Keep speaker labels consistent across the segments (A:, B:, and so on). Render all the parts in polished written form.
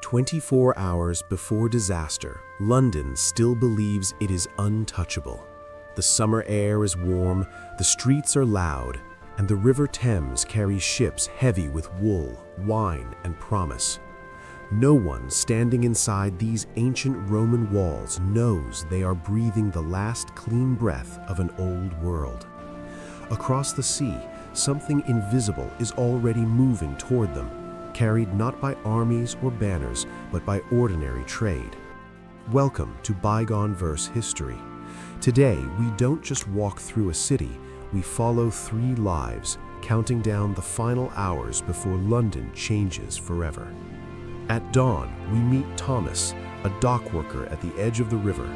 A: 24 hours before disaster, London still believes it is untouchable. The summer air is warm, the streets are loud, and the River Thames carries ships heavy with wool, wine, and promise. No one standing inside these ancient Roman walls knows they are breathing the last clean breath of an old world. Across the sea, something invisible is already moving toward them, carried not by armies or banners, but by ordinary trade. Welcome to Bygoneverse history. Today, we don't just walk through a city, we follow 3 lives, counting down the final hours before London changes forever. At dawn, we meet Thomas, a dock worker at the edge of the river.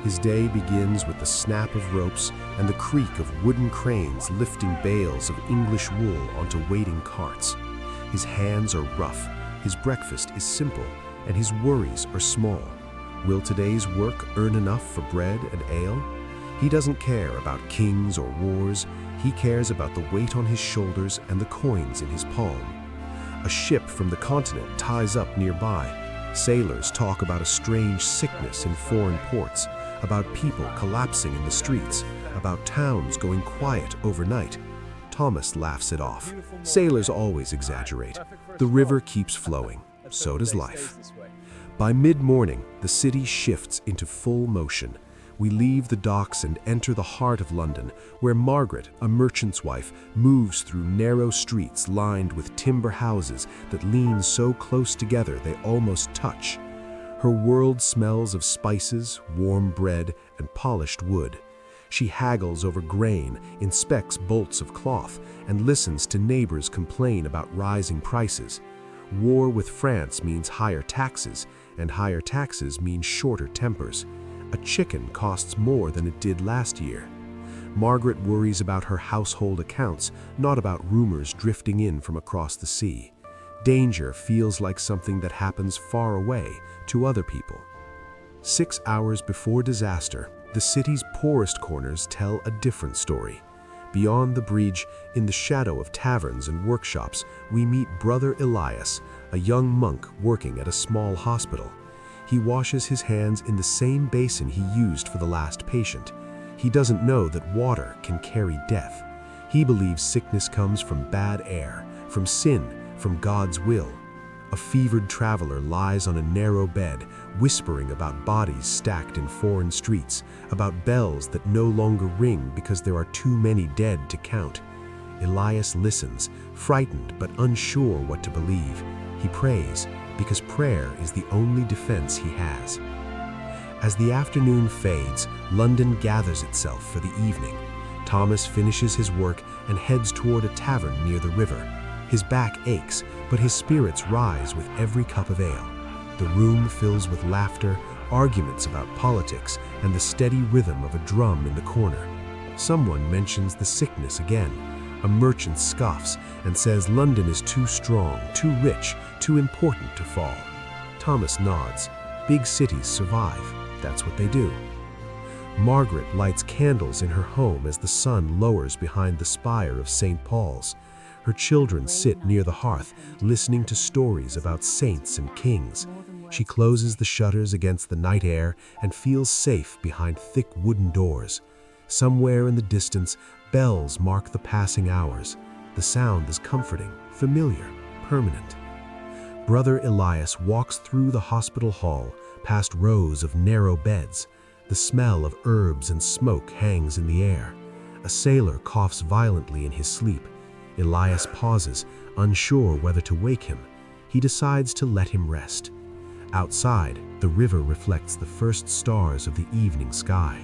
A: His day begins with the snap of ropes and the creak of wooden cranes lifting bales of English wool onto waiting carts. His hands are rough, his breakfast is simple, and his worries are small. Will today's work earn enough for bread and ale? He doesn't care about kings or wars, he cares about the weight on his shoulders and the coins in his palm. A ship from the continent ties up nearby. Sailors talk about a strange sickness in foreign ports, about people collapsing in the streets, about towns going quiet overnight. Thomas laughs it off. Sailors always exaggerate. The river keeps flowing. So does life. By mid-morning, the city shifts into full motion. We leave the docks and enter the heart of London, where Margaret, a merchant's wife, moves through narrow streets lined with timber houses that lean so close together they almost touch. Her world smells of spices, warm bread, and polished wood. She haggles over grain, inspects bolts of cloth, and listens to neighbors complain about rising prices. War with France means higher taxes, and higher taxes mean shorter tempers. A chicken costs more than it did last year. Margaret worries about her household accounts, not about rumors drifting in from across the sea. Danger feels like something that happens far away to other people. 6 hours before disaster, the city's poorest corners tell a different story. Beyond the bridge, in the shadow of taverns and workshops, we meet Brother Elias, a young monk working at a small hospital. He washes his hands in the same basin he used for the last patient. He doesn't know that water can carry death. He believes sickness comes from bad air, from sin, from God's will. A fevered traveler lies on a narrow bed, whispering about bodies stacked in foreign streets, about bells that no longer ring because there are too many dead to count. Elias listens, frightened but unsure what to believe. He prays, because prayer is the only defense he has. As the afternoon fades, London gathers itself for the evening. Thomas finishes his work and heads toward a tavern near the river. His back aches, but his spirits rise with every cup of ale. The room fills with laughter, arguments about politics, and the steady rhythm of a drum in the corner. Someone mentions the sickness again. A merchant scoffs and says London is too strong, too rich, too important to fall. Thomas nods. Big cities survive. That's what they do. Margaret lights candles in her home as the sun lowers behind the spire of St. Paul's. Her children sit near the hearth, listening to stories about saints and kings. She closes the shutters against the night air and feels safe behind thick wooden doors. Somewhere in the distance, bells mark the passing hours. The sound is comforting, familiar, permanent. Brother Elias walks through the hospital hall, past rows of narrow beds. The smell of herbs and smoke hangs in the air. A sailor coughs violently in his sleep. Elias pauses, unsure whether to wake him. He decides to let him rest. Outside, the river reflects the first stars of the evening sky.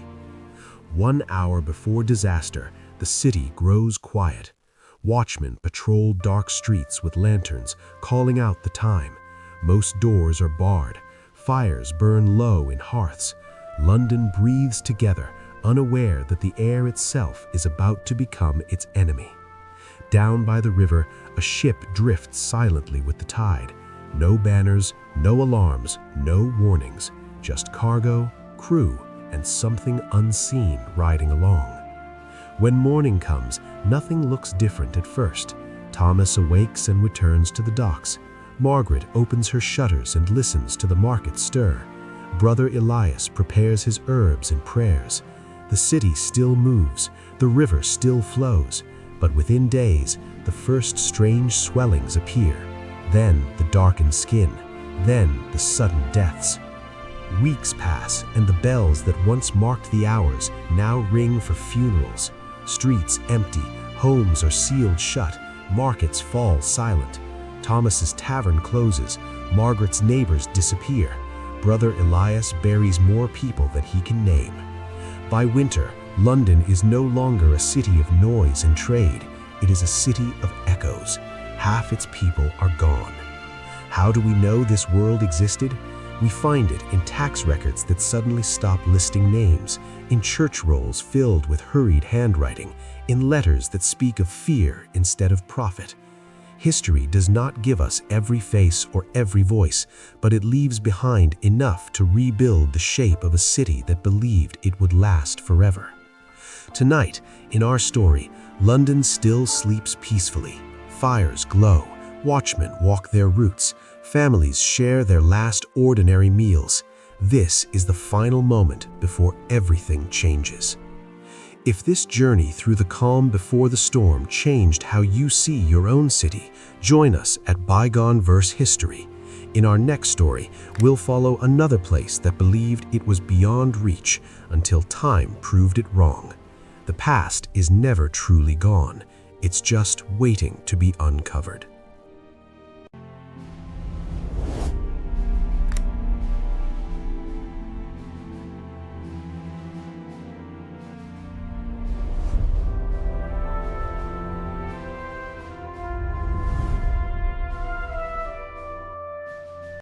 A: 1 hour before disaster, the city grows quiet. Watchmen patrol dark streets with lanterns, calling out the time. Most doors are barred. Fires burn low in hearths. London breathes together, unaware that the air itself is about to become its enemy. Down by the river, a ship drifts silently with the tide. No banners, no alarms, no warnings. Just cargo, crew, and something unseen riding along. When morning comes, nothing looks different at first. Thomas awakes and returns to the docks. Margaret opens her shutters and listens to the market stir. Brother Elias prepares his herbs and prayers. The city still moves, the river still flows, but within days, the first strange swellings appear. Then the darkened skin, then the sudden deaths. Weeks pass, and the bells that once marked the hours now ring for funerals. Streets empty, homes are sealed shut, markets fall silent. Thomas's tavern closes, Margaret's neighbors disappear. Brother Elias buries more people than he can name. By winter, London is no longer a city of noise and trade. It is a city of echoes. Half its people are gone. How do we know this world existed? We find it in tax records that suddenly stop listing names, in church rolls filled with hurried handwriting, in letters that speak of fear instead of profit. History does not give us every face or every voice, but it leaves behind enough to rebuild the shape of a city that believed it would last forever. Tonight, in our story, London still sleeps peacefully. Fires glow, watchmen walk their routes, families share their last ordinary meals. This is the final moment before everything changes. If this journey through the calm before the storm changed how you see your own city, join us at Bygoneverse History. In our next story, we'll follow another place that believed it was beyond reach until time proved it wrong. The past is never truly gone. It's just waiting to be uncovered.